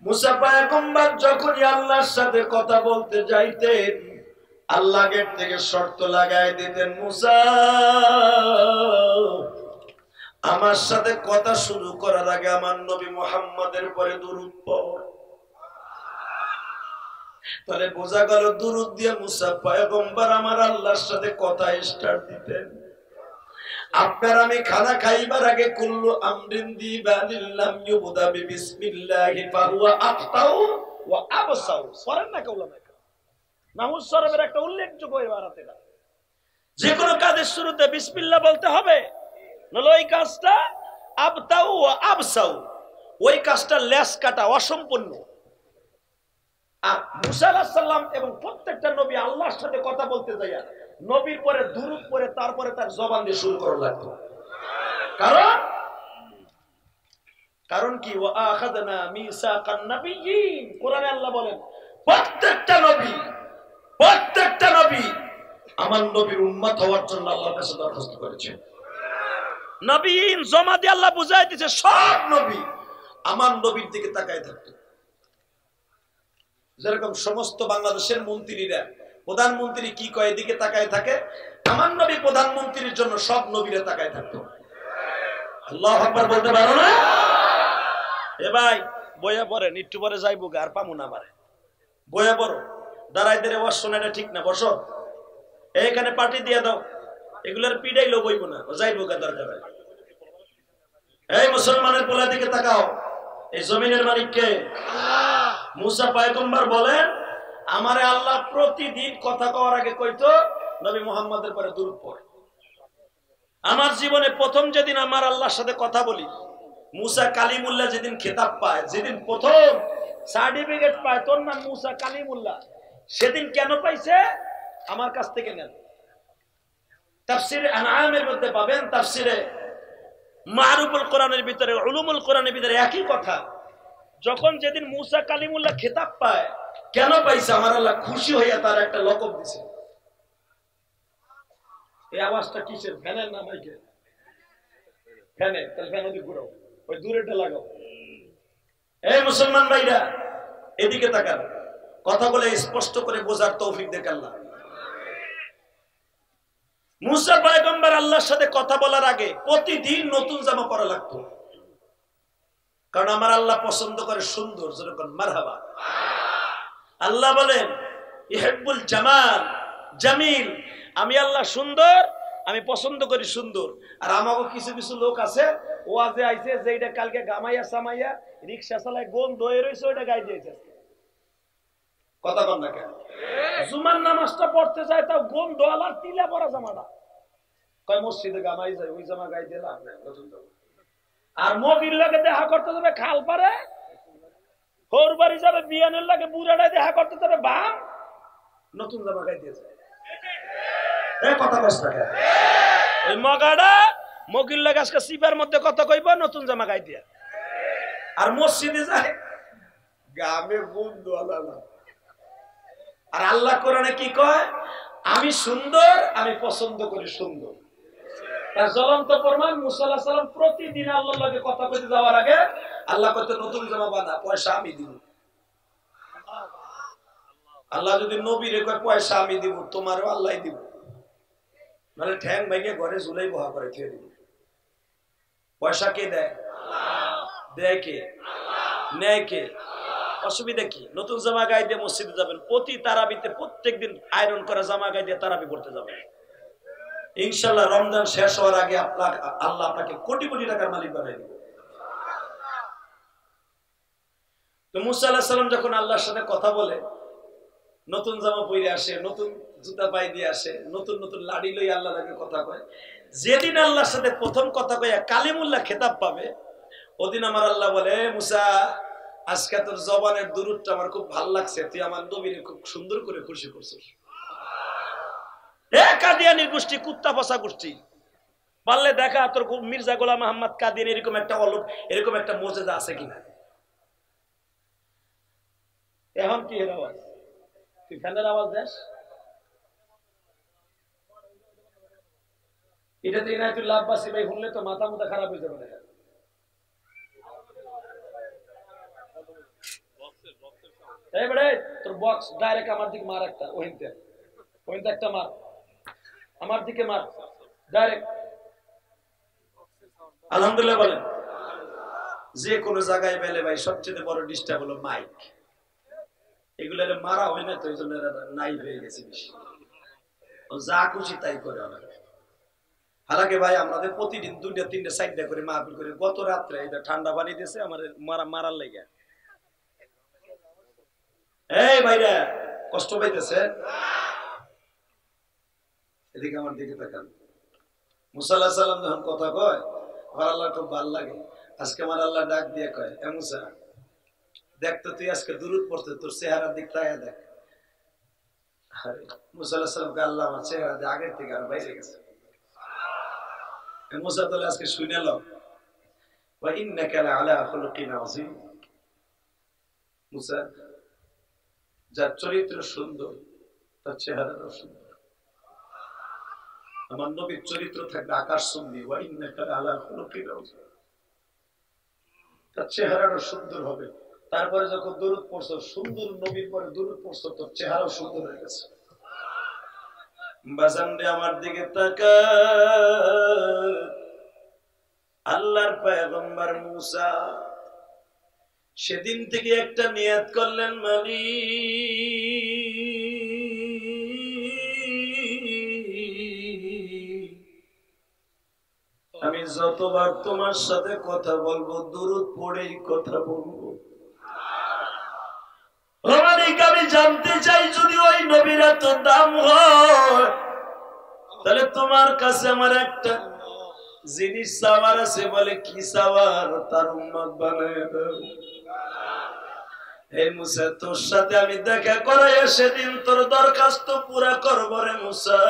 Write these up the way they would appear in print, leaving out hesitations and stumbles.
মুসা পয়গম্বর যখনই আল্লাহর সাথে কথা বলতে যাইতেন, আল্লাহ গেট থেকে শর্ত লাগাই দিতেন, মুসা আমার সাথে কথা শুরু করার আগে আমার নবী মুহাম্মাদের পরে দুরূদ পড়। তাহলে বোঝা গেল দুরূদ দিয়ে মুসা পয়গম্বর আমার আল্লাহর সাথে কথা স্টার্ট দিতেন। আপনার আমি খানা খাইবার আগে কুল্লু আমরিন দিবানিল্লাম ইউবদা বিসমিল্লাহি ফাহুয়া আফতাউ ওয়া আবসাউ। সরেন না কাউলামা নাহুস সরবের একটা উল্লেখযোগ্য ইবারত এটা। যে কোনো কাজের শুরুতে বিসমিল্লাহ বলতে হবে, নলে ওই কাজটা আবতাউ ওয়া আবসাউ, ওই কাজটা লেস কাটা অসম্পূর্ণ। আর মুসা আলাইহিস সালাম এবং প্রত্যেকটা নবী আল্লাহর সাথে কথা বলতে যায়, নবীর পরে দুরূদ পড়ে তারপরে তার জবান দিয়ে শুরু করা লাগতো। কারণ কি, ওয়া আখাযনা মিসাকান নাবিয়্যিন, কোরআনে আল্লাহ বলেন প্রত্যেকটা নবী আমার নবীর উম্মত হওয়ার জন্য আল্লাহর কাছে দরখাস্ত করেছে। নবীন জমা দিয়ে আল্লাহ বুঝাই দিয়েছে, সব নবী আমার নবীর দিকে তাকায় থাকতো। যেরকম সমস্ত বাংলাদেশের মন্ত্রীরা, প্রধানমন্ত্রী কি কয় এদিকে তাকায় থাকে, আমার নবী প্রধানমন্ত্রীর জন্য সব নবীরা তাকায় থাকতো। আল্লাহু আকবার বলতে পারো না? এ ভাই বইয়া পড়েন, একটু পরে যাইবো আর পামু না মারে, বইয়া পড়ো, দাঁড়াই দাঁড়ে ওয়াজ শোনাটা ঠিক না, বসো এইখানে পার্টি দিয়ে দাও, এগুলার পিড়াইলো বইব না, যাইবো গা দরকার। এই মুসলমানের পোলা দিকে তাকাও, এই জমিনের মালিক কে? আল্লাহ। মুসা পয়গম্বর বলেন আমারে আল্লাহ প্রতিদিন কথা কওয়ার আগে কইতো নবী মুহাম্মাদের পরে দুরূদ পড়। আমার জীবনে প্রথম যেদিন আমার আল্লাহর সাথে কথা বলি, মুসা কালিমুল্লাহ যেদিন খেতাব পায়, যেদিন প্রথম সার্টিফিকেট পায়, তোর নাম মুসা কালিমুল্লাহ, সেদিন কেন পাইছে? আমার কাছ থেকে নেন। তাফসীরে আনআমের মধ্যে পাবেন, তাফসীরে মারুফুল কোরআনের ভিতরে, উলুমুল কোরআনের ভিতরে একই কথা। যখন যেদিন মুসা কালিমুল্লাহ খেতাব পায়, কেন পাইছে? আমার আল্লাহ খুশি হইয়া তার একটা লকব দিছে। এই আওয়াজটা কিসের? ফ্যানের না মাইকের? ফ্যানের। তাহলে ফ্যান ওদিকে ঘুরাও, ওই দূরেটা লাগাও। এই মুসলমান ভাইরা এদিকে তাকান, কথা বলে স্পষ্ট করে বোঝার তৌফিক দেন আল্লাহ। মুসা পয়গম্বর আল্লাহর সাথে কথা বলার আগে প্রতিদিন নতুন জামা পরা লাগতো, কারণ আমার আল্লাহ পছন্দ করে সুন্দর। যেরকম মারহাবা, আল্লাহ বলেন ইহিব্বুল জামাল জামিল, আমি আল্লাহ সুন্দর, আমি পছন্দ করি সুন্দর। আর আমাকে কিছু কিছু লোক আছে ওয়াজে আইছে, যেটা কালকে গামাইয়া সামাইয়া রিকশা চালায় গন্ধ হয়ে রয়েছে, ওইটা গাই দিয়েছে। কথা বল না কেন? জুমার নামাজটা পড়তে যায়, তাও গন্ধ আলার তিলা পরা জামাটা কয় মসজিদে গামাই যায়, ওই জামা গাই দিলাম নতুন জামা। আর মবির লাগে দেখা করতে যাবে খাল পারে, হোর বাড়ি যাবে বিয়ানের লাগে, বুড়াটাই দেখা করতে যাবে বাম, নতুন জামা গাই দিয়েছে। কথা বস না কেন? ওই মগাটা মগির লাগে আজকে সিপার মধ্যে কথা কইব, নতুন জামা গাই দিয়া। আর মসজিদে যায় গামে বন্ধু আলাদা। আর আল্লাহ কোরআনে কি কয়? আমি সুন্দর, আমি পছন্দ করি সুন্দর। তার জ্বলন্ত প্রমাণ, মুসা আলাইহিস সালাম প্রতিদিন আল্লাহর লগে কথা কইতে যাওয়ার আগে আল্লাহ কইতে নতুন জামা বানা, পয়সা আমি দিব। আল্লাহ যদি নবীরে কয় পয়সা আমি দিব, তোমারও আল্লাহই দিব, নাহলে ঠ্যাং ভেঙে ঘরে ঝুলাই বহা করে খেয়ে দিব। পয়সা কে দেয়? দেয় কে? নেয় কে? অসুবিধা কি? নতুন জামা গায়ে দিয়ে মসজিদে যাবেন, প্রতি তারাবিতে প্রত্যেকদিন আয়রন করা জামা গায়ে দিয়ে তারাবি পড়তে যাবেন। ইনশাআল্লাহ রমজান শেষ হওয়ার আগে আল্লাহ আপনাকে কোটি কোটি টাকার মালিক বানাই দিবে। তো মুসা আলাইহিস সালাম যখন আল্লাহর সাথে কথা বলে, নতুন জামা পরে আসে, নতুন জুতা পায়ে দিয়ে আসে, নতুন নতুন লাড়ি লই আল্লাহর লাগে কথা কয়। যেদিন আল্লাহর সাথে প্রথম কথা কয়ে কালিমুল্লাহ খেতাব পাবে, ওদিন আমার আল্লাহ বলে, মুসা আজকে তোর জবানের দুরূদটা আমার খুব ভালো লাগছে, তুই আমার নবীরে খুব সুন্দর করে খুশি করছিস। কাদিয়ানির গোষ্ঠী, কুত্তা পচা গোষ্ঠী, পারলে দেখা তোর মির্জা গোলাম মোহাম্মদ কাদিয়ানি এরকম একটা এরকম একটা মর্যাদা আছে কিনা। এখন কি এর আওয়াজ? তুই ফ্যানের আওয়াজ দেস? এটাতে ইনায়তুল্লাহ আব্বাসী ভাই শুনলে তো মাথা মুথা খারাপ হয়ে যাবে না। এই বেড়ে তোর বক্স ডাইরেক্ট আমার দিকে মার, একটা ওহিনতে একটা মার, আমার দিকে মার ডাইরেক্ট। আলহামদুলিল্লাহ বলেন। যে কোনো জায়গায় পেলে ভাই সবচেয়ে বড় ডিস্টার্ব হলো মাইক। এগুলো মারা হয় না তো, এই জন্য নাই হয়ে গেছে বেশি, যা খুশি তাই করে। হালাকে ভাই আমাদের প্রতিদিন 2টা 3টা 4টা করে মাহফিল করে। গত রাত্রে এটা ঠান্ডা পানি দিয়েছে আমার মারার লেগে। এই ভাইরা কষ্ট পাইতেছে, এদিকে আমার দিকে তাকান। মুসা আলাইহিস সালাম যখন কথা কয় আমার আল্লাহ খুব ভালো লাগে। আজকে আমার আল্লাহ ডাক দিয়ে কয়, এ মুসা দেখ তো তুই আজকে দুরূদ পড়তে, তোর চেহারার দিক তাকায় দেখ। মুসা আলাইহিস সালাম কে আল্লাহ আমার চেহারা দিয়ে আগের থেকে আর বাইরে গেছে। মুসা তাহলে আজকে শুনে লো, ওয়া ইন্নাকা লাআলা খুলুকিন আযীম। মুসা যার চরিত্র সুন্দর তার চেহারাও সুন্দর। আমার নবীর চরিত্র থাকবে আকাশচুম্বী, ওয়া ইন্নাকা লাআলা খুলুকিন আযীম। তার চেহারাটা সুন্দর হবে। তারপরে যখন দুরূদ পড়ছো, সুন্দর নবীর পরে দুরূদ পড়ছো, তোর চেহারাও সুন্দর হয়ে গেছে। বাজানরে আমার দিকে তাকা। আল্লাহর পয়গম্বর মুসা সেদিন থেকে একটা নিয়ত করলেন, আমি যতবার তোমার সাথে কথা বলবো দুরূদ পড়েই কথা বলবো। আমি জানতে চাই যদি ওই নবীর এত দাম হয়, তাহলে তোমার কাছে আমার একটা জিনিস চাওয়ার আছে। বলে কি চাওয়ার? তার উম্মত বানায় দাও। হে মুসা, তোর সাথে আমি দেখা করাই সেদিন তোর দরখাস্ত পুরা করবো রে মুসা।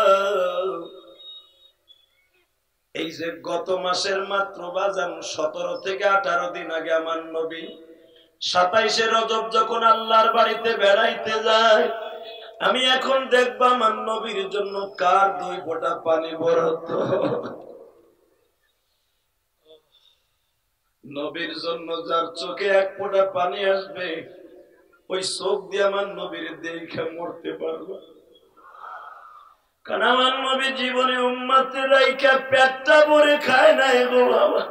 এই যে গত মাসের মাত্র বাজান 17 থেকে 18 দিন আগে আমার নবী 27শে রজব যখন আল্লাহর বাড়িতে বেড়াইতে যায়, আমি এখন দেখবো আমার নবীর জন্য কার 2 ফোঁটা পানি বরাদ্দ। নবীর জন্য যার চোখে 1 ফোঁটা পানি আসবে, ওই চোখ দিয়ে আমার নবীর দেখে মরতে পারবো। কারণ আমার নবী জীবনে উম্মতের রাইখা পেটটা ভরে খায় নাই গো বাবা।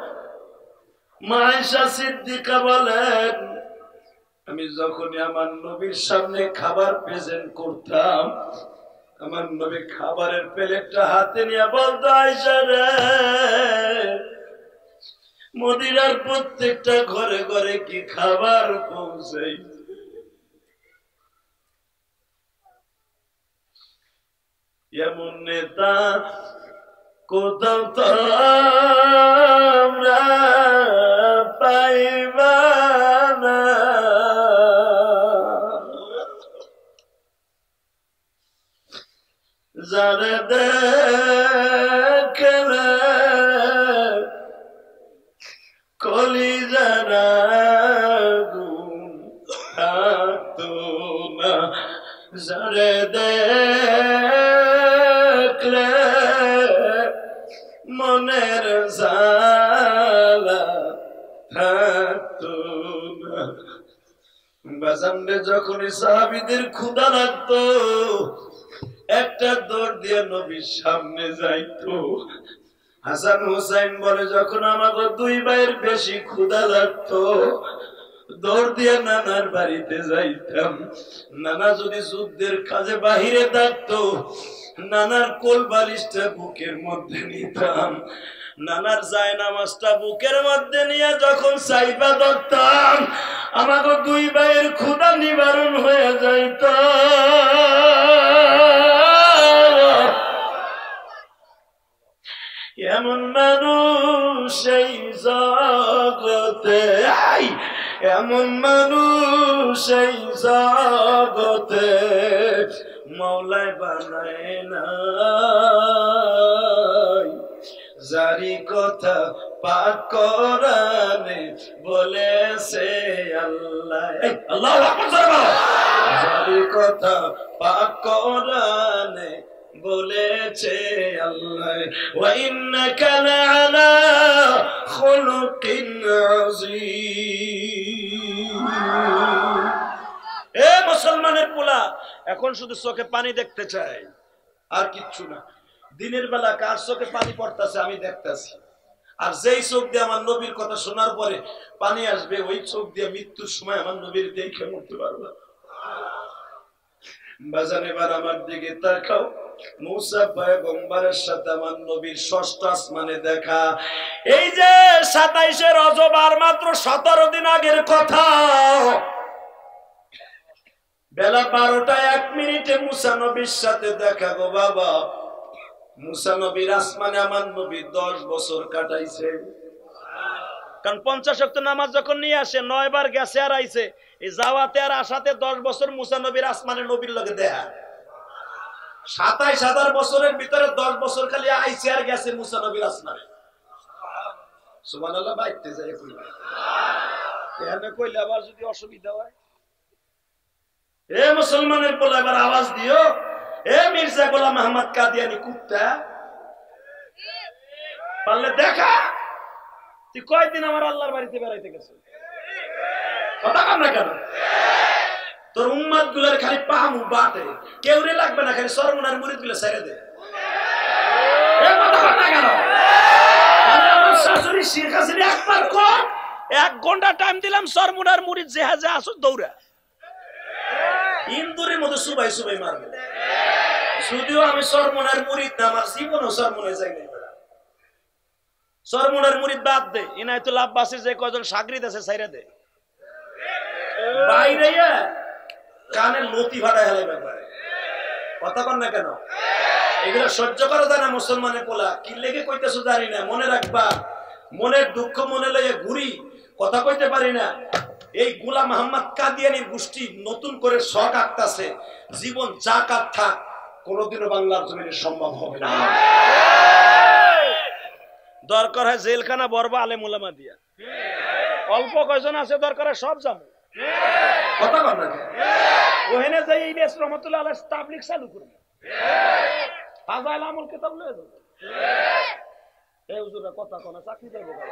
মা আয়েশা সিদ্দিকা বলেন, আমি যখনই আমার নবীর সামনে খাবার প্রেজেন্ট করতাম, আমার নবী খাবারের প্লেটটা হাতে নিয়ে বলতো, আয়েশা রে, মদিনার প্রত্যেকটা ঘরে ঘরে কি খাবার পৌঁছাই? এমন নেতা কোথাও তো আমরা পাইবা না, যারা দেখলে কলিজারা গুণ থাকতো না, যারা দেখলে মনের জালা থাকতো না। বাজানরে যখনই সাহাবীদের ক্ষুধা লাগতো, একটা দৌড় দিয়ে নবীর সামনে যাইতো। হাসান হুসাইন বলে, যখন আমাকে 2 ভাইয়ের বেশি ক্ষুধা লাগতো, দৌড় দিয়ে নানার বাড়িতে যাইতাম। নানা যদি যুদ্ধের কাজে বাহিরে থাকতো, নানার কোল বালিশটা বুকের মধ্যে নিতাম, নানার জায়নামাজটা বুকের মধ্যে নিয়ে যখন চাইপা ধরতাম, আমাকে 2 ভাইয়ের ক্ষুধা নিবারণ হয়ে যাইত। এমন মানুষ এই জগতে, এমন মানুষ এই জগতে মওলায় বানায় না, জারি কথা পাক কোরআনে বলেছে আল্লাহ। আল্লাহু আকবার। জারি কথা পাক কোরআনে বলেছে আল্লাহ, ওয়া ইন্নাকা লাআলা খুলুকিন আযীম। এ এখন শুধু চোখে পানি দেখতে চাই, আর কিচ্ছু না। দিনের বেলা কার চোখে পানি পড়তেছে আমি দেখতেছি, আর যেই চোখ দিয়ে আমার নবীর কথা শোনার পরে পানি আসবে, ওই চোখ দিয়ে মৃত্যুর সময় আমার নবীর দেখে মরতে পারবো। বাজান এবার আমার দিকে তাকাও। মুসা পয়গম্বরের সাথে আমার নবীর ষষ্ঠ আসমানে দেখা। এই যে 27 রজব, আর মাত্র 17 দিন আগের কথা। বেলা 12:01 মুসা নবীর সাথে দেখা গো বাবা। মুসা নবীর আসমানে আমার নবী 10 বছর কাটাইছে। কারণ 50 ওয়াক্ত নামাজ যখন নিয়ে আসে 9 বার গেছে আর আইছে, এই যাওয়াতে আর আসাতে 10 বছর মুসা নবীর আসমানে নবীর লগে দেখা। 27,000 বছরের ভিতরে 10 বছর খালি আইছে আর গেছে মুসা নবীর আসমানে। সুবহানাল্লাহ। বাইতে যায় কইলা এখানে কইলে আবার যদি অসুবিধা হয়, এ মুসলমানের পোলা এবার আওয়াজ দিও, এ মির্জা গোলাম আহমদ কাদিয়ানি কুত্তা, পারলে দেখা তুই কয়দিন আমার আল্লাহর বাড়িতে বেড়াইতে গেছে? কথা কম না কেন? তোর উম্মাদ গুলার খালি পাহামু বাটে, কেউ রে লাগবে না, খালি সরমনার মুরিদ গুলো ছেড়ে দে। কথা কম না কেন? আমার শাশুড়ি শেখ হাসিনা একবার কম 1 ঘন্টা টাইম দিলাম, সরমনার মুরিদ যেহাজে আসো দৌড়া ইন্দুরের মতো সুবাই সুবাই মারবে। যদিও আমি সরমনার মুরিদ না, আমার জীবনও সরমনে যাই নাই। সরমনার মুরিদ বাদ দে, ইনায়তুল আব্বাসীর যে কয়জন সাগরিদ আছে ছাইরা দে। বাইরে কানে লতি ভাড়া হেলে ব্যাপারে কথা কন না কেন? এগুলো সহ্য করা যায় না মুসলমানের পোলা। কি লেগে কইতেছো জানি না, মনে রাখবা, মনের দুঃখ মনে লইয়া ঘুরি, কথা কইতে পারি না। এই গোলাম আহমদ কাদিয়ানির গোষ্ঠী নতুন করে শখ আঁকতাছে, জীবন যা কাট থাক, কোনোদিনও বাংলার জমিনে সম্ভব হবে না। দরকার হয় জেলখানা বর্বা আলেম উলামা দিয়া, অল্প কয়জন আছে দরকার হয় সব যাবো। কথা কর না ওখানে যাই ইলিয়াস রহমতুল্লাহ আলাইহি তাবলীগ চালু করবে, ফাজাইল আমল কিতাব লয়ে যাবে। এই হুজুরা কথা কোনা চাকরি দেব কেন?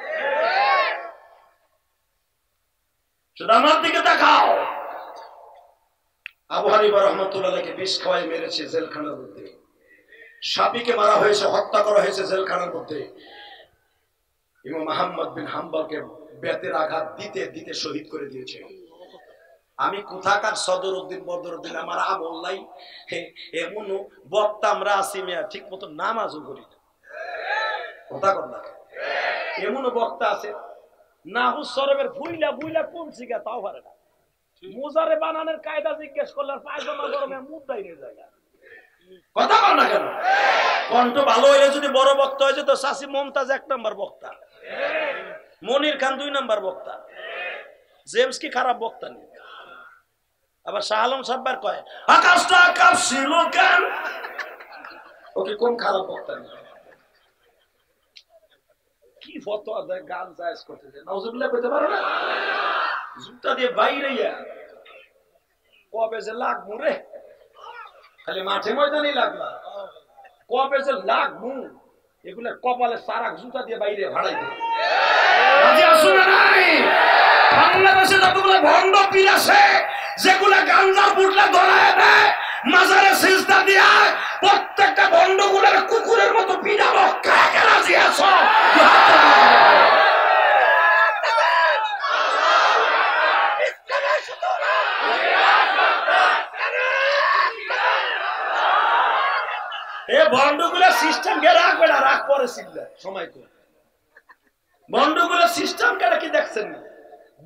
শুধু আমার দিকে তাকাও। আবু হানিফা রাহমাতুল্লাহ আলাইহি বিষ খাওয়াই মেরেছে জেলখানার মধ্যে, সাবিকে মারা হয়েছে, হত্যা করা হয়েছে জেলখানার মধ্যে। ইমাম আহমদ বিন হাম্বলকে বেতের আঘাত দিতে দিতে শহীদ করে দিয়েছে। আমি কোথাকার সদরউদ্দিন বদরউদ্দিন, আমার আমল নাই। এমন বক্তা আমরা আছি মিয়া, ঠিক মতো নামাজও করি না। কথা কর না, এমন বক্তা আছে নাহুস সরবের ভুইলা ভুইলা কোন শিখা তাও পারে না। মোজারে বানানোর কায়দা জিজ্ঞেস করলে পায়জামা গরমে মুদ্রাই নিয়ে যায়। কথা কর না কেন? কণ্ঠ ভালো হইলে যদি বড় বক্তা হয়েছে তো চাচি মমতাজ 1 নম্বর বক্তা, মনির খান 2 নম্বর বক্তা, জেমস কি খারাপ বক্তা নেই। আবার শাহ আলম সাব্বার কয় আকাশটা কাঁপছিল কেন, ওকে কোন খারাপ বক্তা নেই। কি ফতোয়া দেয়, গান জায়েজ করতে দেয়, নাউজুবিল্লাহ কইতে পারো না? জুতা দিয়ে বাইরে কবে যে লাগবো রে, খালি মাঠে ময়দানই লাগলা, কবে যে লাগবো এগুলো কপালে সারাক জুতা দিয়ে বাইরে ভাড়াই দেয়। বাংলাদেশে যতগুলো ভণ্ড পীর আছে, যেগুলা গাঞ্জা বুটলা ধরায় দেয়, মাজারে সিজদা দিয়া প্রত্যেকটা ভণ্ডগুলোর কুকুরের মতো পিড়াবো, কাকে রাজি আছো? এ ভণ্ডগুলোর সিস্টেম কে রাখবে না, রাখ পরে শিখবে সময় করে। ভণ্ডগুলোর সিস্টেম কেটা কি দেখছেন না?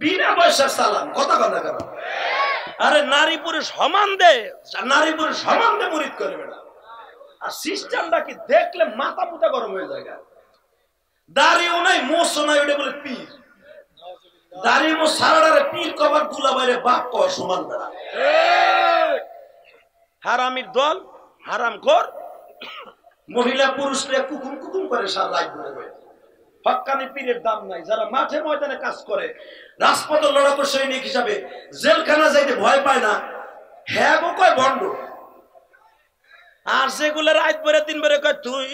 বিনা পয়সার সালাম, কথা কথা কেন? আরে নারী পুরুষ সমান দে, নারী পুরুষ সমান দে মুরিদ করবে না। আর সিস্টেমটা কি দেখলে মাথা পুতা গরম হয়ে যায়। দাড়িও নাই, মোছও নাই, ওটা বলে পীর। দাড়ি মোছ সারাটারে পীর কবার দুলা বাইরে বাপ কর সমান বেড়া। হারামির দল, হারাম কর, মহিলা পুরুষরা কুকুম কুকুম করে সারা রাত ধরে। হক্কানি পীরের দাম নাই। যারা মাঠে ময়দানে কাজ করে, রাজপথে লড়াকু সৈনিক হিসাবে জেলখানা যাইতে ভয় পায় না, হ্যাঁ গো কয় ভণ্ড। আর যেগুলো রাত ভরে দিন ভরে কয় তুই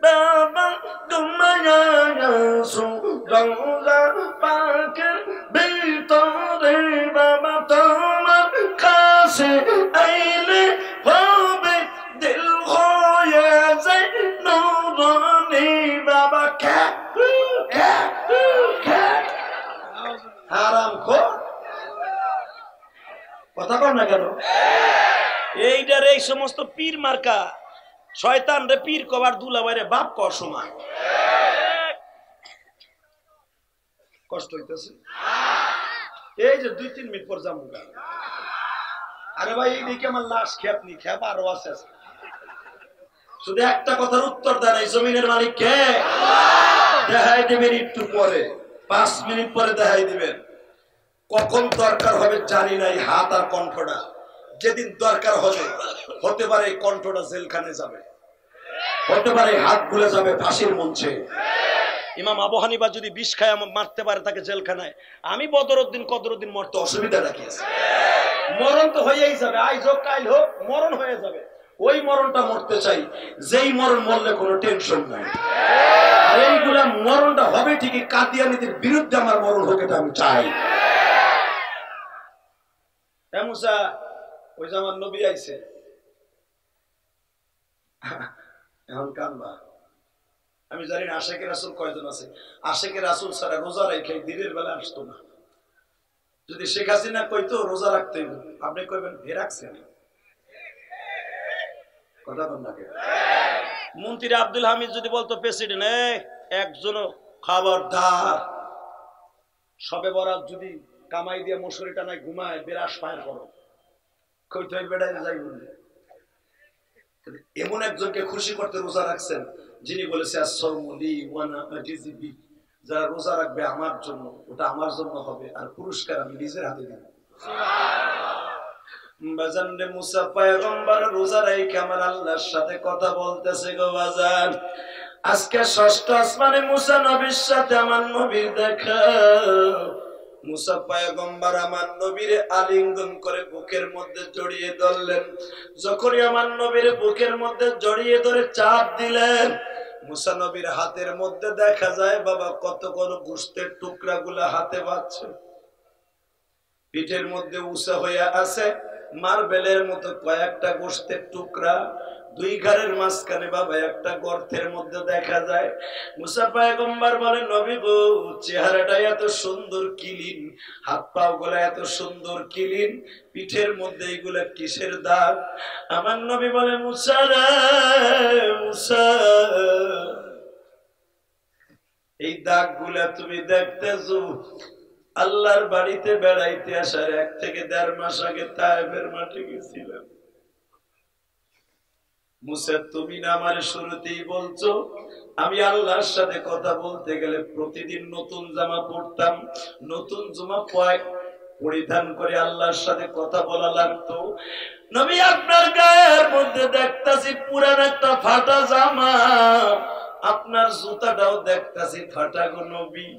বাবা ঘুমায়া গেছো রওজা পাকের ভিতরে, বাবা তোমার কাছে আইলে কথা কর না কেন? এইটার এই সমস্ত পীর মার্কা শয়তান রে পীর কবার দুলাভাইরে বাপ কর সমান। কষ্ট হইতেছে এই যে 2-3 মিনিট পর যাবো। আরে ভাই এইদিকে আমার লাশ খেপ নি খেপ আরো আছে। শুধু একটা কথার উত্তর দেন, এই জমিনের মালিক কে? দেখাই দিবেন একটু পরে, 5 মিনিট পরে দেখাই দিবেন। কখন দরকার হবে জানি না। এই হাত আর কণ্ঠটা যেদিন দরকার হবে, হতে পারে এই কণ্ঠটা জেলখানে যাবে, হতে পারে হাত ভুলে যাবে ফাঁসির মঞ্চে। ইমাম আবু হানিফা যদি বিষ খায় মারতে পারে তাকে জেলখানায়, আমি বদরউদ্দিন কদরউদ্দিন মরতে অসুবিধা রাখিয়েছি। মরণ তো হয়েই যাবে, আজ হোক কাল হোক মরণ হয়ে যাবে। ওই মরণটা মরতে চাই যেই মরণ মরলে কোনো টেনশন নাই। আর এইগুলা মরণটা হবে ঠিকই, কাদিয়ানীদের বিরুদ্ধে আমার মরণ হোক, এটা আমি চাই। মুসা ওই যে আমার নবী আইছে, এখন কানবা। আমি জানি না আশেকে রাসূল কয়জন আছে। আশেকে রাসূল ছাড়া রোজা রেখে দিনের বেলা আসতো না। যদি শেখ হাসিনা কইতো রোজা রাখতে, আপনি কইবেন হে রাখছেন। কথা বল না কে? মন্ত্রী আব্দুল হামিদ যদি বলতো প্রেসিডেন্ট একজনও খবরদার, সবে বরাত যদি কামাই দিয়ে মশুরি টানায় ঘুমায় বেরাস ফায়ার করো, কইতো বেড়াই যাই বললে। এমন একজনকে খুশি করতে রোজা রাখছেন যিনি বলেছে যারা রোজা রাখবে আমার জন্য, ওটা আমার জন্য হবে, আর পুরস্কার আমি নিজের হাতে দিব। বাজানরে মুসা পয়গম্বর রোজা রেখে আমার আল্লাহর সাথে কথা বলতেছে গো বাজান। আজকে ষষ্ঠ আসমানে মুসা নবীর সাথে আমার নবীর দেখা। মুসা পয়গম্বর আমার নবীরে আলিঙ্গন করে বুকের মধ্যে জড়িয়ে ধরলেন। যখনই আমার নবীর বুকের মধ্যে জড়িয়ে ধরে চাপ দিলেন, মুসা নবীর হাতের মধ্যে দেখা যায় বাবা কত কত গোশতের টুকরা গুলা হাতে বাঁধছে, পিঠের মধ্যে উঁচা হইয়া আছে মার্বেলের মতো কয়েকটা গোশতের টুকরা। দুই ঘরের মাঝখানে বাবা একটা গর্তের মধ্যে দেখা যায়। মুসা পয়গম্বর বলে নবী গো, চেহারাটা এত সুন্দর কিলিন, হাত পাও গুলা এত সুন্দর কিলিন, পিঠের মধ্যে এইগুলা কিসের দাগ? আমার নবী বলে মুসা রে মুসা, এই দাগ গুলা তুমি দেখতেছো? আল্লাহর বাড়িতে বেড়াইতে আসার 1 থেকে 1.5 মাস আগে তায়েফের মাঠে গেছিলাম। মুসা তুমি না আমার শুরুতেই বলছো আমি আল্লাহর সাথে কথা বলতে গেলে প্রতিদিন নতুন জামা পরতাম, নতুন জামা পরিধান করে আল্লাহর সাথে কথা বলা লাগতো। নবী আপনার গায়ের মধ্যে দেখতাছি পুরান একটা ফাটা জামা, আপনার জুতাটাও দেখতাছি ফাটা গো নবী।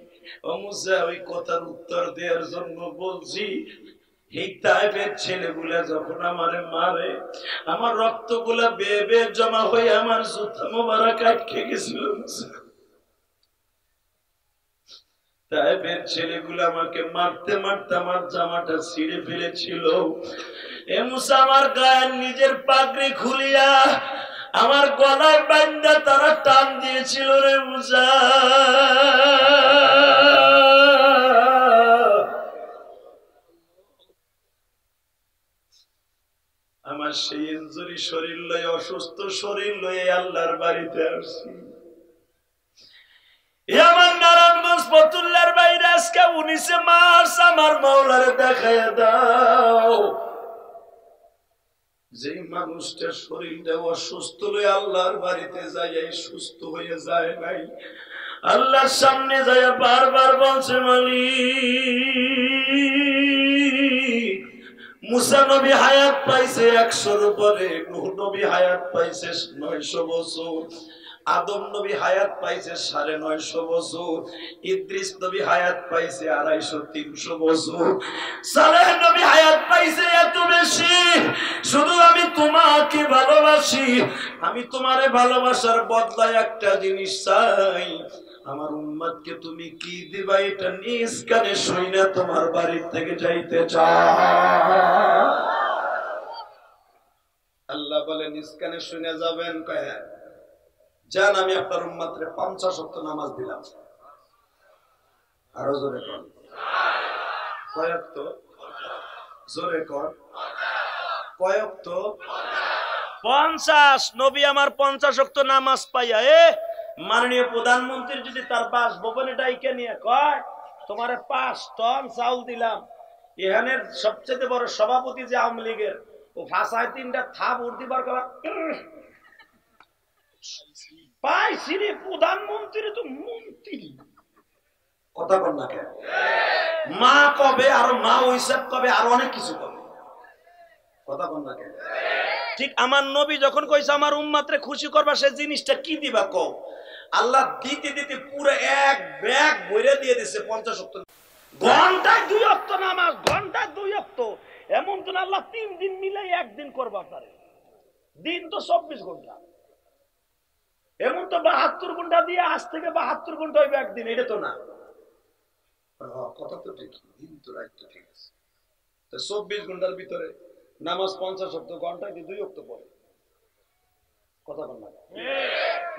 ও মুসা ওই কথার উত্তর দেওয়ার জন্য বলছি, এই তায়েফের ছেলেগুলা যখন আমারে মারে, আমার রক্তগুলা বেয়ে বেয়ে জমা হয়ে আমার জুতা মোবারক আটকে গেছিল। তায়েফের ছেলেগুলা আমাকে মারতে মারতে আমার জামাটা ছিঁড়ে ফেলেছিল। এ মুসা আমার গায়ের নিজের পাগড়ি খুলিয়া আমার গলায় বাঁধা তারা টান দিয়েছিল রে মুসা। আমার সেই ইনজুরি শরীর লয়ে, অসুস্থ শরীর লয়ে আল্লাহর বাড়িতে আসছি। আমার নারায়ণগঞ্জ ফতুল্লার বাইরে আজকে 19 মার্চ আমার মাওলারে দেখাইয়া দাও। যে মানুষটা শরীরটা অসুস্থ লয়ে আল্লাহর বাড়িতে যাই সুস্থ হয়ে যায় নাই, আল্লাহর সামনে যায় বারবার বলছে মালিক। মুসা নবী হায়াত পাইছে 100-র উপরে, নূহ নবী হায়াত পাইছে 900 বছর, আদম নবী হায়াত পাইছে 950 বছর, ইদ্রিস নবী হায়াত পাইছে 250-300 বছর, সালেহ নবী হায়াত পাইছে এত বেশি। শুধু আমি তোমাকে ভালোবাসি, আমি তোমারে ভালোবাসার বদলায় একটা জিনিস চাই, আমার উম্মতকে তুমি কি দিবা এটা নিজ কানে শুইনা তোমার বাড়ির থেকে যাইতে চাও। আল্লাহ বলে নিজ কানে শুনে যাবেন, কয় যান আমি আপনার উম্মতরে 50 ওয়াক্ত নামাজ দিলাম। আরো জোরে কোন কয় ওয়াক্ত? জোরে কর কয় ওয়াক্ত? 50। নবী আমার 50 ওয়াক্ত নামাজ পাইয়া মাননীয় প্রধানমন্ত্রী যদি তার বাসভবনে ডাইকে নিয়ে কয় তোমারে 5 টন চাউল দিলাম, এখানের সবচেয়ে বড় সভাপতি যে আওয়ামী লীগের ও ভাষায় 3টা থাপ উর্দি বার করা পাইছি রে, প্রধানমন্ত্রী তো মন্ত্রী। কথা বল না কেন? মা কবে আর মা হিসাব কবে আর অনেক কিছু কবে। কথা বল না কেন? ঠিক আমার নবী যখন কইছে আমার উম্মতরে খুশি করবা সে জিনিসটা কি দিবা কও। আল্লাহ দিতে দিতে পুরো এক ব্যাগ ভরে দিয়ে দিছে 50 ওয়াক্ত। ঘন্টায় 2 ওয়াক্ত নামাজ, ঘন্টায় 2 ওয়াক্ত। এমন তো আল্লাহ 3 দিন মিলাই একদিন করবা পারে। দিন তো 24 ঘন্টা। এমন তো 72 ঘন্টা দিয়ে আজ থেকে 72 ঘন্টা হইবে একদিন, এটা তো না। কথা তো ঠিক, দিন তো রাত তো ঠিক আছে। তো 24 ঘন্টার ভিতরে নামাজ 50 ওয়াক্ত, ঘন্টায় 2 ওয়াক্ত পড়ে। কথা বল না,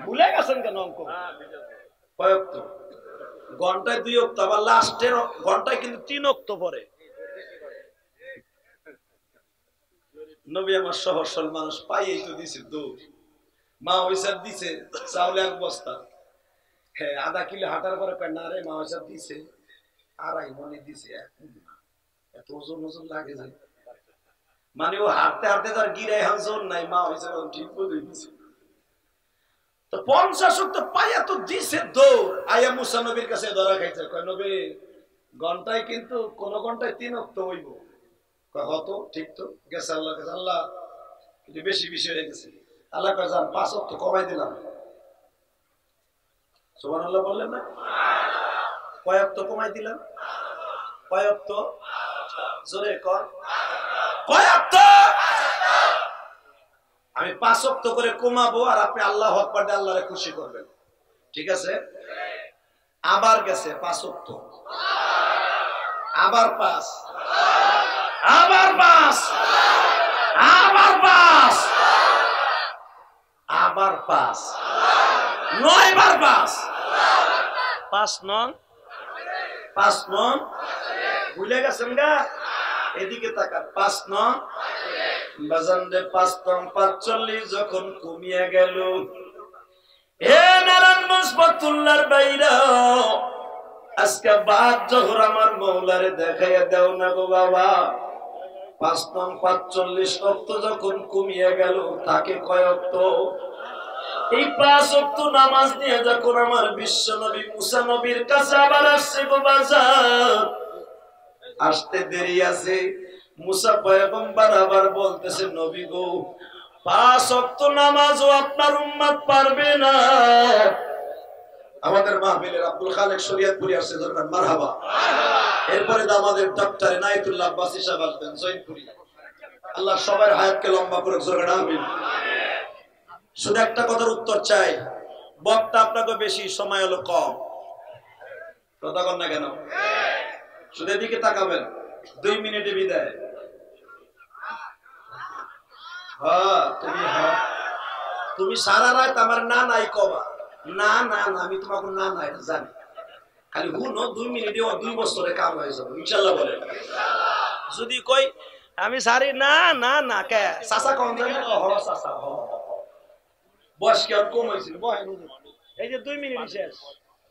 ভুলে গেছেন কেন অঙ্ক? কয় ওয়াক্ত? ঘন্টায় 2 ওয়াক্ত, আবার লাস্টের ঘন্টায় কিন্তু 3 ওয়াক্ত পড়ে। নবী আমার সহজ সরল মানুষ, পাইয়েই তো দিছে দৌড়। মা হিসাব দিছে চাউল 1 বস্তা, হ্যাঁ 1/2 কিলো হাঁটার পরে কয় না রে মা হিসাব দিছে 2.5 মনে দিছে, এত ওজন ওজন লাগে যায়। মানে ও হাঁটতে হাঁটতে তার গিরাই হাঁজন নাই, মা হিসাব ঠিক বলে দিছে। তো 50 ওয়াক্ত পাইয়া তো দিছে দৌড়। আয়া মুসা নবীর কাছে ধরা খাইছে, কয় নবী ঘন্টায় কিন্তু কোন ঘন্টায় 3 ওয়াক্ত হইব। কয় হতো ঠিক তো গেছে আল্লাহর কাছে, আল্লাহ কিন্তু বেশি বেশি হয়ে গেছে। আল্লাহ কয় যান 5 ওয়াক্ত কমাই দিলাম। সুবহানাল্লাহ বললেন না? কয় ওয়াক্ত কমাই দিলাম? কয় ওয়াক্ত? জোরে কর কয় ওয়াক্ত? আমি 5 ওয়াক্ত করে কমাবো আর আপনি আল্লাহু আকবার দিয়ে আল্লাহরে খুশি করবেন, ঠিক আছে? আবার গেছে 5 ওয়াক্ত, আবার 5, আবার 5, আবার 5, আবার 5, 9 বার 5, 5 নং 5 নং ভুলে গেছেন গা? এদিকে তাকান। 5 নং বাজানরে 5 নং 45 যখন কমিয়া গেল, হে নারায়ণগঞ্জ ফতুল্লার বাইরা আজকে বাদ জোহর আমার মৌলারে দেখাইয়া দাও না গো বাবা। 5 নং 45 ওয়াক্ত যখন কমিয়া গেল, তাকে কয় ওয়াক্ত? এই 5 ওয়াক্ত নামাজ নিয়ে যখন আমার বিশ্ব নবী মুসা নবীর কাছে আবার আসছে গো বাজার, আসতে দেরি আছে। মুসা পয়গম্বর আবার বলতেছে নবী গো 5 ওয়াক্ত নামাজও আপনার উম্মত পারবে না। আমাদের মাহফিলের আব্দুল খালেক শরীয়তপুরি আসছে, ধরবেন মারহাবা। এরপরে আমাদের ডক্টর ইনায়েতুল্লাহ আব্বাসী সাহেব আসবেন জয়পুরি। আল্লাহ সবার হায়াতকে লম্বা করে জোরে আমিন। শুধু একটা কথার উত্তর চাই, বক্তা আপনাকে বেশি, সময় হলো কম। কথা কন না কেন? শুধু এদিকে তাকাবেন, 2 মিনিটে বিদায়। তুমি সারা রাত আমার না নাই কবা, না না না আমি তোমাকে না না এটা জানি, খালি হুনো 2 মিনিটে 2 বছরে কাম হয়ে যাবে ইনশাআল্লাহ বলেন। যদি কই আমি সারি না না না কে চাচা কম জানি হ চাচা হ বয়স কি আর কম হয়েছিল বহেন। এই যে 2 মিনিট শেষ।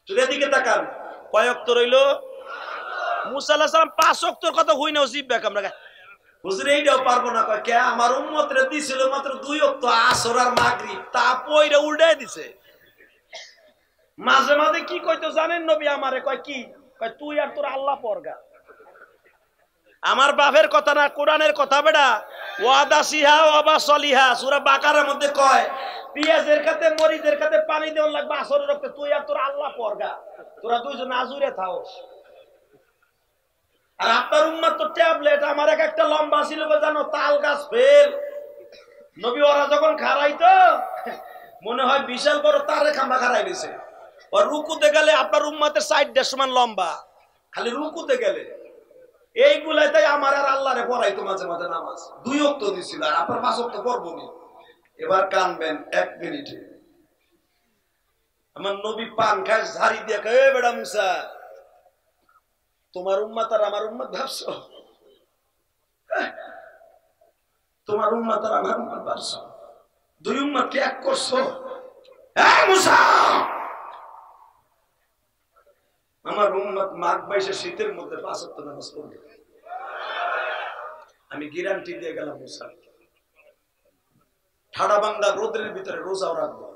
যদি এদিকে তাকান, কয় ওয়াক্ত রইল? মুসা আলাইহিস সালাম 5 ওয়াক্তর কথা হই না জিব ব্যাক আমরা হুজুর এইটাও পারবো না। কয় কে? আমার উম্মতরে দিছিল মাত্র 2 ওয়াক্ত আসর আর মাগরিব, তা পয়রা উল্টাই দিছে। মাঝে মাঝে কি কইতো জানেন নবী আমারে? কয় কি? কয় তুই আর তোর আল্লাহ পরগা। আমার বাপের কথা না, কোরআনের কথা বেটা। ওয়াদাসিহা ওয়াবা সলিহা সূরা বাকারার মধ্যে কয় পিয়াজের কাতে মরিচের কাতে পানি দেওয়া লাগবে আসরের রক্তে, তুই আর তোর আল্লাহ পরগা, তোরা দুইজন আজুরে থাকস। আর আপনার উম্মত তো ট্যাবলেট। আমার একটা লম্বা ছিল জানো, তাল গাছ ফেল। নবী ওরা যখন খারাইতো মনে হয় বিশাল বড় তারে খাম্বা খারাই দিছে। আর রুকুতে গেলে আপনার উম্মতের 4.5 সমান লম্বা, খালি রুকুতে গেলে। এইগুলাই তাই আমার আর আল্লাহরে পড়াইতো মাঝে মাঝে নামাজ। 2 ওয়াক্ত দিছিল, আর আপনার 5 ওয়াক্ত পড়বো নি। এবার কানবেন 1 মিনিটে। আমার নবী পান খায় ঝাড়ি দিয়ে কয়, এ বেটা মুসা, তোমার উম্মত আর আমার উম্মত ভাবছো? তোমার উম্মত আর আমার উম্মত বাড়ছো, দুই উম্মতকে এক করছো। এই মুসা, আমার উম্মত মাঘ মাসে শীতের মধ্যে 5 ওয়াক্ত নামাজ পড়বে, আমি গ্যারান্টি দিয়ে গেলাম। মুসা ঠাডা বাংলা রোদের ভিতরে রোজাও রাখবো।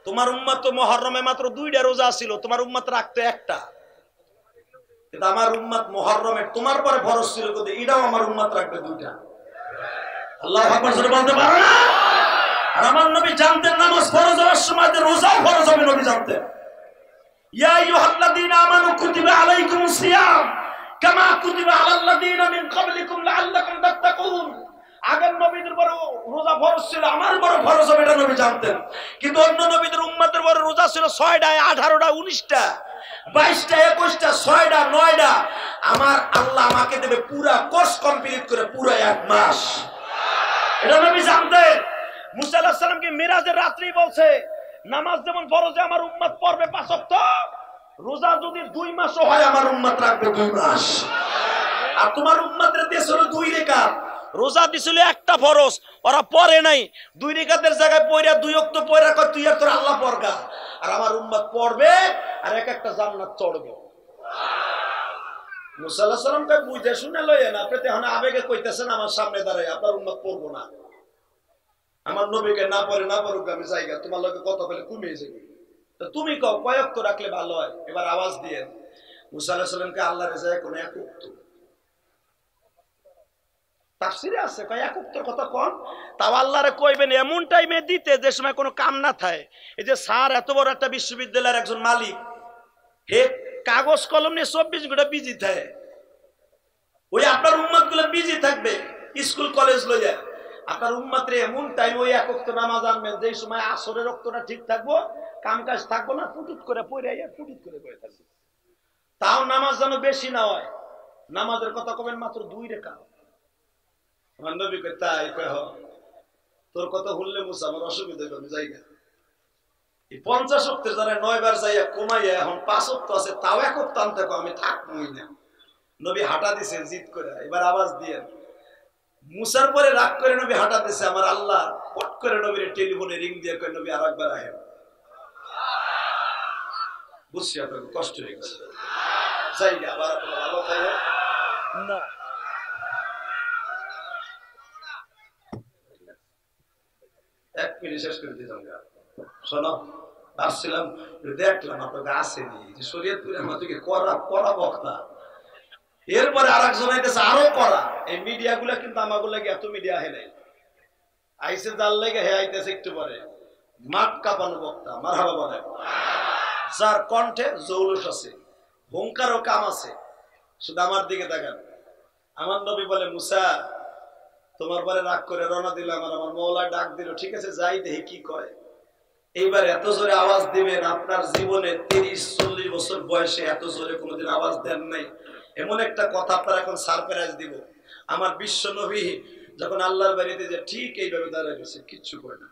তোমার উম্মত তো মুহররমে মাত্র 2টা রোজা ছিল, তোমার উম্মত রাখতো একটা, কিন্তু আমার উম্মত মুহররমে তোমার পরে ফরজ ছিল, কিন্তু এটাও আমার উম্মত রাখবে 2টা। আল্লাহু আকবার জোরে বলতে পারো না? আর আমার নবী জানতেন নামাজ ফরজ হওয়ার সময় রোজাও ফরজ হবে, নবী জানতেন। ইয়া আইয়ুহাল্লাযীনা আমানু কুতিবা আলাইকুমুস সিয়াম কামা কুতিবা আলাল্লাযীনা মিন ক্বাবলিকুম লাআল্লাকুম তাত্তাকুন। আগের নবীদের বড় রোজা ফরজ ছিল, আমার বড় ফরজ হবে এটা নবী জানতেন। কিন্তু অন্য নবীদের উম্মতের বড় রোজা ছিল 6টা, 18টা, 19টা, 22টা, 21টা, 6টা, 9টা। আমার আল্লাহ আমাকে দেবে পুরা কোর্স কমপ্লিট করে পুরো 1 মাস, এটা নবী জানতেন। মুসা আলাইহিস সালামকে মিরাজের রাত্রি বলছে নামাজ যেমন ফরজে আমার উম্মত পড়বে 5 ওয়াক্ত, রোজা যদি 2 মাসও হয় আমার উম্মত রাখবে 2 মাস। আর তোমার উম্মতের দেশ হলো 2 রাকাত, রোজা দিছিল একটা ফরজ, ওরা পড়ে নাই, 2 রাকাতের জায়গায় পড়া 2 ওয়াক্ত পড়া কয় তুই আর তোর আল্লাহ পড়গা। আর আমার উম্মত পড়বে আর এক একটা জান্নাত চড়বে। মুসা আলাইহিস সালাম কয় বুঝে শুনে লইয়েন, আপনি তো এখন আবেগে কইতেছেন আমার সামনে দাঁড়ায় আপনার উম্মত পড়বো না। আমার নবীকে না পড়ে না পড়ুক আমি জায়গা তোমার লগে কথা বলে কমিয়ে যাবে, তো তুমি কও কয় ওয়াক্ত রাখলে ভালো হয়। এবার আওয়াজ দিয়েন। মুসা আলাইহিস সালামকে আল্লাহর রেজায় কোন এক ওয়াক্ত, তাফসীরে আছে কয় এক ওয়াক্তের কথা কোন, তাও আল্লাহরে কইবেন এমন টাইমে দিতে যে সময় কোনো কাম না থাকে। এই যে স্যার এত বড় একটা বিশ্ববিদ্যালয়ের একজন মালিক, হে কাগজ কলম নিয়ে 24 ঘন্টা বিজি থাকে, ওই আপনার উম্মতগুলো বিজি থাকবে স্কুল কলেজ লইয়া। আপনার উম্মতরে এমন টাইম ওই 1 ওয়াক্ত নামাজ আনবেন যে সময় আসরের ওয়াক্তটা ঠিক থাকবো, কাম কাজ থাকবো না, ফুটুট করে পড়ে আইয়া ফুটুট করে পড়ে থাকবে। তাও নামাজ যেন বেশি না হয়, নামাজের কথা কবেন মাত্র 2 রাকাত। আমার নবী কয় তাই কয়, তোর কথা শুনলে মুসা আমার অসুবিধা হবে, আমি যাইগা। এই 50 ওয়াক্তের যারা 9 বার যাইয়া কমাইয়া এখন 5 ওয়াক্ত আছে, তাও 1 ওয়াক্ত আনতে কয় আমি থাকবই না। নবী হাঁটা দিছে জিদ করে। এবার আওয়াজ দিয়েন। মুসার পরে রাগ করে নবী হাঁটা দিছে, আমার আল্লাহ পট করে নবীর টেলিফোনে রিং দিয়ে কয় নবী আরেকবার আহেন। বুঝছি আপনার কষ্ট হয়ে গেছে, যাইগা আবার ভালো থাকে না। এক মিনিট শেষ করে দিলাম। শোনো, আসছিলাম দেখলাম আপনাকে আসেনি যে শরীয়তপুরে আমাদেরকে করা করা বক্তা, এরপরে আর একজন আইতেছে আরো করা। এই মিডিয়া গুলা কিন্তু আমাগুলো এত মিডিয়া হে নাই, আইসে যার লেগে হে আইতেছে একটু পরে মাঠ কাঁপানো বক্তা, মারহাবা বলে, যার কণ্ঠে জৌলুস আছে, হুঙ্কার ও কাম আছে। শুধু আমার দিকে তাকান। আমার নবী বলে মুসা তোমার পরে রাগ করে রওনা দিলাম, আর আমার মওলা ডাক দিল, ঠিক আছে যাই দেখি কি কয়। এইবার এত জোরে আওয়াজ দিবেন, আপনার জীবনে 30-40 বছর বয়সে এত জোরে কোনোদিন আওয়াজ দেন নাই। এমন একটা কথা আপনার এখন সারপ্রাইজ দিব। আমার বিশ্ব নবী যখন আল্লাহর বাড়িতে যে ঠিক এইভাবে দাঁড়ায় গেছে, কিচ্ছু করে না।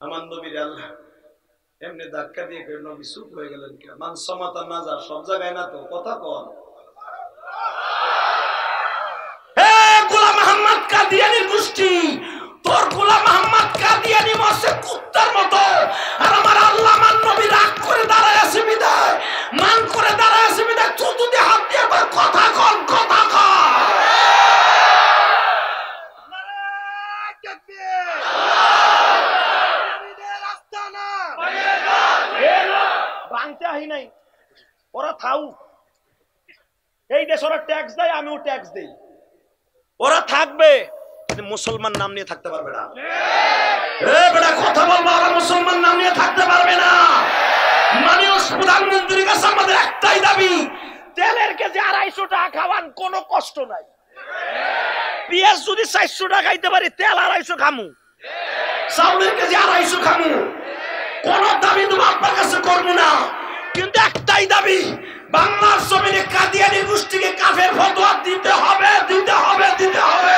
আমার নবীর আল্লাহ এমনি ধাক্কা দিয়ে নবী চুপ হয়ে গেলেন। মান সমাতা না যা সব জায়গায় না তো কথা কন। গোলাম মোহাম্মদ কাদিয়ানির গোষ্ঠী, তোর গোলাম মোহাম্মদ কাদিয়ানি মরছে কুত্তার মতো, আর আমার আল্লাহ আমার নবী রাগ করে দাঁড়ায় আছে বিদায়, মান করে দাঁড়ায় আছে বিদায়, চতুর্দিকে হাত দিয়ে একবার কথা কন, কথা কন। ভাঙতে আহি নাই, ওরা থাউ, এই দেশ ওরা ট্যাক্স দেয়, আমিও ট্যাক্স দেই, ওরা থাকবে, মুসলমান নাম নিয়ে থাকতে পারবে না। কথা বলবো, ওরা মুসলমান নাম নিয়ে থাকতে পারবে না। মাননীয় প্রধানমন্ত্রীর কাছে আমাদের একটাই দাবি, তেলের কেজি 250 টাকা খাওয়ান, কোনো কষ্ট নাই। পেঁয়াজ যদি 400 টাকা খাইতে পারি, তেল 250 খামু, চাউলের কেজি 250 খামু, কোন দাবি তুমি আপনার কাছে করবো না। কিন্তু একটাই দাবি, বাংলার জমিনে কাদিয়ানি গোষ্ঠীকে কাফের ফতোয়া দিতে হবে, দিতে হবে, দিতে হবে।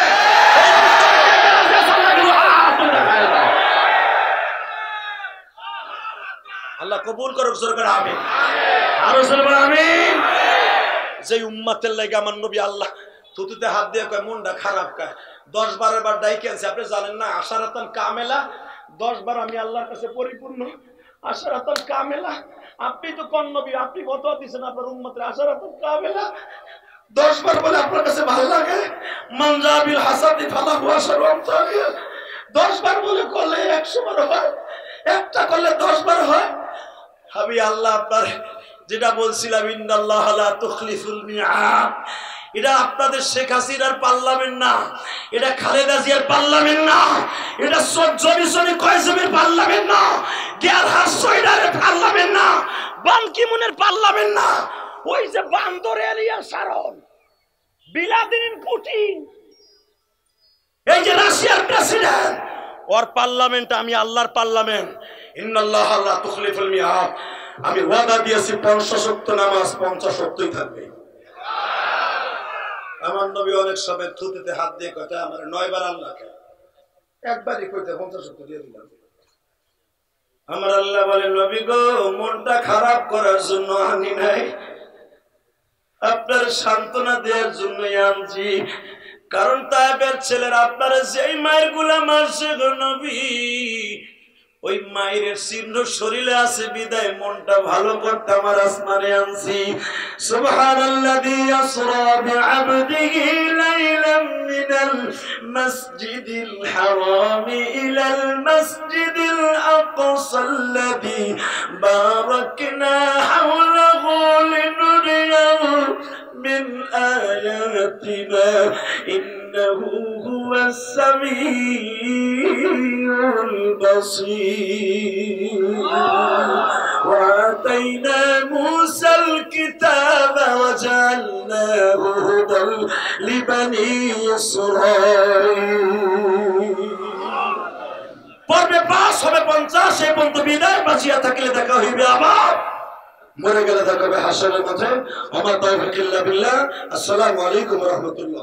আল্লাহ কবুল করুক, সরকার আমিন। আরো সরকার আমিন। যে উম্মতের লাগি আমার নবী আল্লাহ থুতুতে হাত দিয়ে কয় মনটা খারাপ কয় 10-12 বার ডাইকে আনছে। আপনি জানেন না আশারাতান কামেলা 10 বার আমি আল্লাহর কাছে পরিপূর্ণ আশারাতান কামেলা। আপনি তো কোন নবী, আপনি ফতোয়া দিয়েছেন আপনার উম্মতের আশারাতান কামেলা 10 বার বলে আপনার কাছে ভালো লাগে। মানজাবিল হাসাদি ফালাহু আশরু আমসালিহা 10 বার বলে করলে 100 বার হয়, একটা করলে 10 বার হয়। আমি আল্লাহ আপনার যেটা বলছিলাম ইন্নাল্লাহ লা তুখলিফুল মিআদ, এটা আপনাদের শেখ হাসিনার পার্লামেন্ট না, এটা খালেদা জিয়ার পার্লামেন্ট না, এটা জনি কয়েসমের পার্লামেন্ট না, গেরহার্ড শোয়েডারের পার্লামেন্ট না, বান কি মুনের পার্লামেন্ট না, ওই যে বান্দর এরিয়া শারন বিলাদিন পুতিন এই যে রাশিয়ার প্রেসিডেন্ট ওর পার্লামেন্ট আমি আল্লাহর পার্লামেন্ট। ইন্নাল্লাহ লা তুখলিফুল মিআদ, আমি ওয়াদা দিয়েছি 50 ওয়াক্ত নামাজ 50 ওয়াক্তই থাকবে। আমার নবী অনেক সময় থুতুতে হাত দিয়ে কথা আমার 9 বার আল্লাহকে একবারই কইতে 50 ওয়াক্ত দিয়ে দিলাম। আমার আল্লাহ বলে নবী গো মনটা খারাপ করার জন্য আনি নাই, আপনার সান্ত্বনা দেওয়ার জন্য আনছি। কারণ তায়েবের ছেলেরা আপনার যেই মায়ের গুলা মারছে গো নবী, ওই মায়ের চিহ্ন শরীরে আছে বিদায় মনটা ভালো করতে আমার আসমানে আনছি। সুবহানাল্লাযী আসরা বিআবদিহি লাইলাম মিনাল মাসজিদিল হারাম ইলাল মাসজিদিল আকসাল্লাযী বারাকনা হাওলাহু লিনুরিয়াহু মিন আয়াতিনা ইন্নাহু হুয়াস সামিউল বাসীর। وآتينا موسى الكتاب وجعلناه هدى لبني إسرائيل। পর্বে পাস হবে 50, এই পর্যন্ত বিদায়, বাঁচিয়া থাকলে দেখা হইবে আবার, মরে গেলে দেখা হবে হাসরের মাঠে। আমার তাওফীক ইল্লা বিল্লাহ। আসসালামু আলাইকুম ওয়া রাহমাতুল্লাহ।